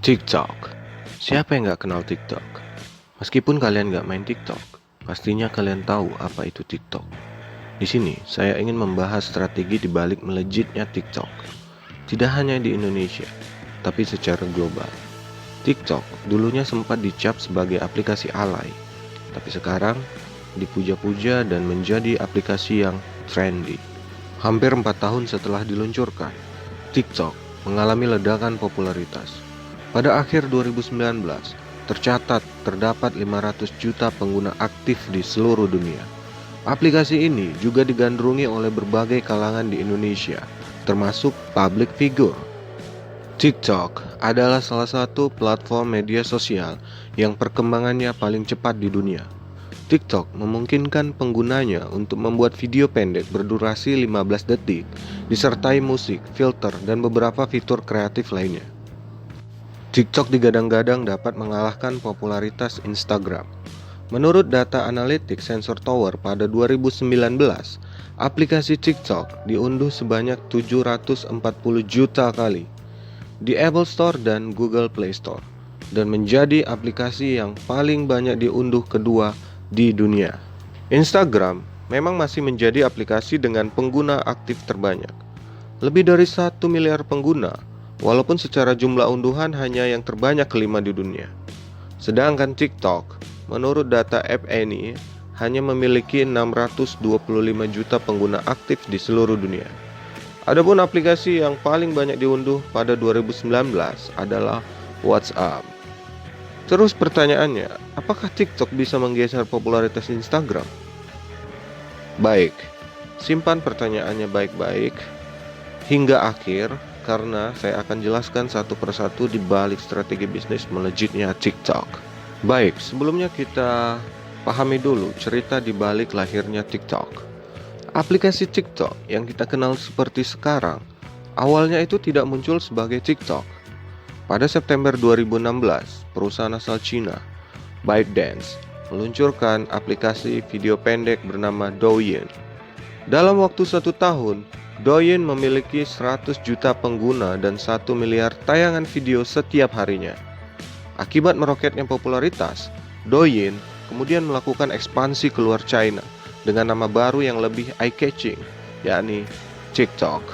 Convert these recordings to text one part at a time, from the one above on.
TikTok. Siapa yang nggak kenal TikTok? Meskipun kalian nggak main TikTok, pastinya kalian tahu apa itu TikTok. Di sini, saya ingin membahas strategi di balik melejitnya TikTok. Tidak hanya di Indonesia, tapi secara global. TikTok dulunya sempat dicap sebagai aplikasi alay, tapi sekarang dipuja-puja dan menjadi aplikasi yang trendy. Hampir 4 tahun setelah diluncurkan, TikTok mengalami ledakan popularitas. Pada akhir 2019, terdapat 500 juta pengguna aktif di seluruh dunia. Aplikasi ini juga digandrungi oleh berbagai kalangan di Indonesia, termasuk public figure. TikTok adalah salah satu platform media sosial yang perkembangannya paling cepat di dunia. TikTok memungkinkan penggunanya untuk membuat video pendek berdurasi 15 detik, disertai musik, filter, dan beberapa fitur kreatif lainnya. TikTok digadang-gadang dapat mengalahkan popularitas Instagram. Menurut data analitik Sensor Tower pada 2019, aplikasi TikTok diunduh sebanyak 740 juta kali di Apple Store dan Google Play Store, dan menjadi aplikasi yang paling banyak diunduh kedua di dunia. Instagram memang masih menjadi aplikasi dengan pengguna aktif terbanyak, lebih dari 1 miliar pengguna, walaupun secara jumlah unduhan hanya yang terbanyak kelima di dunia. Sedangkan TikTok, menurut data App Annie, hanya memiliki 625 juta pengguna aktif di seluruh dunia. Adapun aplikasi yang paling banyak diunduh pada 2019 adalah WhatsApp. Terus pertanyaannya, apakah TikTok bisa menggeser popularitas Instagram? Baik, simpan pertanyaannya baik-baik hingga akhir, karena saya akan jelaskan satu persatu di balik strategi bisnis melejitnya TikTok. Baik, sebelumnya kita pahami dulu cerita di balik lahirnya TikTok. Aplikasi TikTok yang kita kenal seperti sekarang, awalnya itu tidak muncul sebagai TikTok. Pada September 2016, perusahaan asal Cina, ByteDance, meluncurkan aplikasi video pendek bernama Douyin. Dalam waktu 1 tahun, Douyin memiliki 100 juta pengguna dan 1 miliar tayangan video setiap harinya. Akibat meroketnya popularitas, Douyin kemudian melakukan ekspansi keluar China dengan nama baru yang lebih eye-catching, yakni TikTok.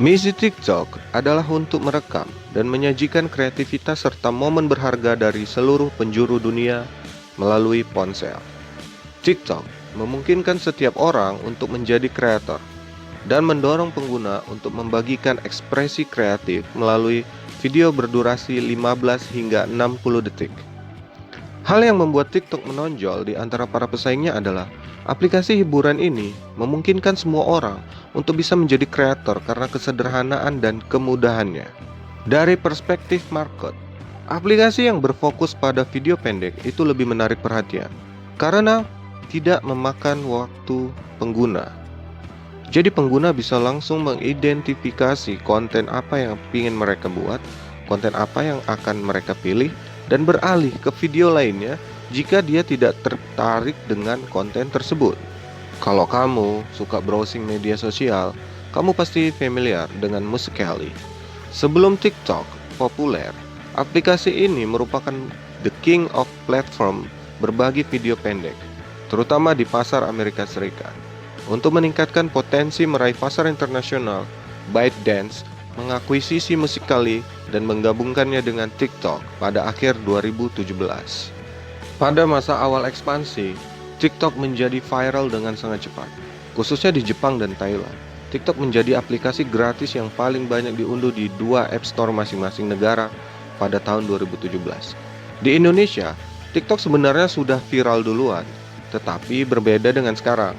Misi TikTok adalah untuk merekam dan menyajikan kreativitas serta momen berharga dari seluruh penjuru dunia melalui ponsel. TikTok memungkinkan setiap orang untuk menjadi kreator dan mendorong pengguna untuk membagikan ekspresi kreatif melalui video berdurasi 15 hingga 60 detik. Hal yang membuat TikTok menonjol di antara para pesaingnya adalah aplikasi hiburan ini memungkinkan semua orang untuk bisa menjadi kreator karena kesederhanaan dan kemudahannya. Dari perspektif market, aplikasi yang berfokus pada video pendek itu lebih menarik perhatian karena tidak memakan waktu pengguna. Jadi pengguna bisa langsung mengidentifikasi konten apa yang ingin mereka buat, konten apa yang akan mereka pilih, dan beralih ke video lainnya jika dia tidak tertarik dengan konten tersebut. Kalau kamu suka browsing media sosial, kamu pasti familiar dengan Musical.ly. Sebelum TikTok populer, aplikasi ini merupakan the king of platform berbagi video pendek, terutama di pasar Amerika Serikat. Untuk meningkatkan potensi meraih pasar internasional, ByteDance mengakuisisi Musical.ly dan menggabungkannya dengan TikTok pada akhir 2017. Pada masa awal ekspansi, TikTok menjadi viral dengan sangat cepat, khususnya di Jepang dan Thailand. TikTok menjadi aplikasi gratis yang paling banyak diunduh di 2 App Store masing-masing negara pada tahun 2017. Di Indonesia, TikTok sebenarnya sudah viral duluan, tetapi berbeda dengan sekarang.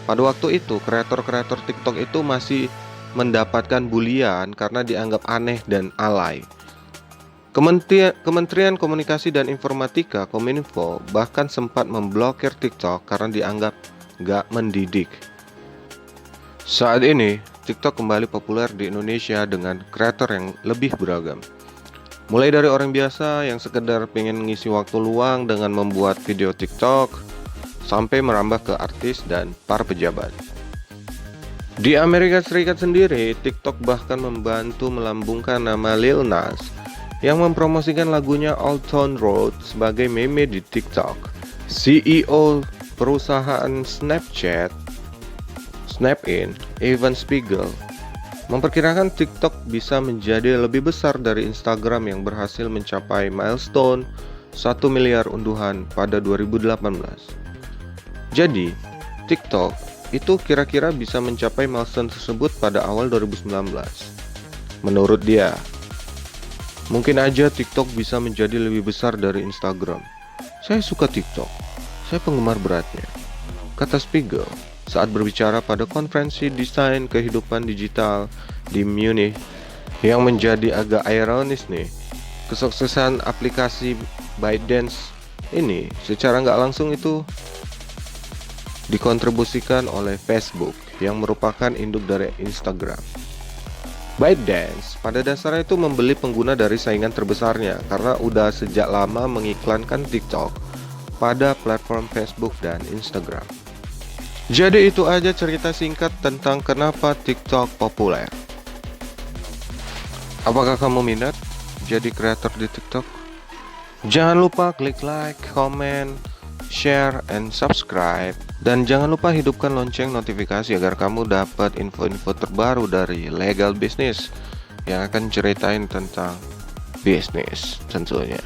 Pada waktu itu, kreator-kreator TikTok itu masih mendapatkan bulian karena dianggap aneh dan alay. Kementerian Komunikasi dan Informatika Kominfo bahkan sempat memblokir TikTok karena dianggap gak mendidik. Saat ini, TikTok kembali populer di Indonesia dengan kreator yang lebih beragam. Mulai dari orang biasa yang sekedar pengen mengisi waktu luang dengan membuat video TikTok, sampai merambah ke artis dan para pejabat. Di Amerika Serikat sendiri, TikTok bahkan membantu melambungkan nama Lil Nas yang mempromosikan lagunya Old Town Road sebagai meme di TikTok. CEO perusahaan Snapchat, Snap-in, Evan Spiegel, memperkirakan TikTok bisa menjadi lebih besar dari Instagram yang berhasil mencapai milestone 1 miliar unduhan pada 2018. Jadi, TikTok itu kira-kira bisa mencapai milestone tersebut pada awal 2019. Menurut dia, mungkin aja TikTok bisa menjadi lebih besar dari Instagram. Saya suka TikTok, saya penggemar beratnya, kata Spiegel saat berbicara pada konferensi desain kehidupan digital di Munich. Yang menjadi agak ironis nih, kesuksesan aplikasi ByteDance ini secara nggak langsung itu dikontribusikan oleh Facebook yang merupakan induk dari Instagram. ByteDance pada dasarnya itu membeli pengguna dari saingan terbesarnya karena udah sejak lama mengiklankan TikTok pada platform Facebook dan Instagram. Jadi itu aja cerita singkat tentang kenapa TikTok populer. Apakah kamu minat jadi kreator di TikTok? Jangan lupa klik like, comment, share, and subscribe. Dan jangan lupa hidupkan lonceng notifikasi agar kamu dapat info-info terbaru dari Legal Business yang akan ceritain tentang bisnis tentunya.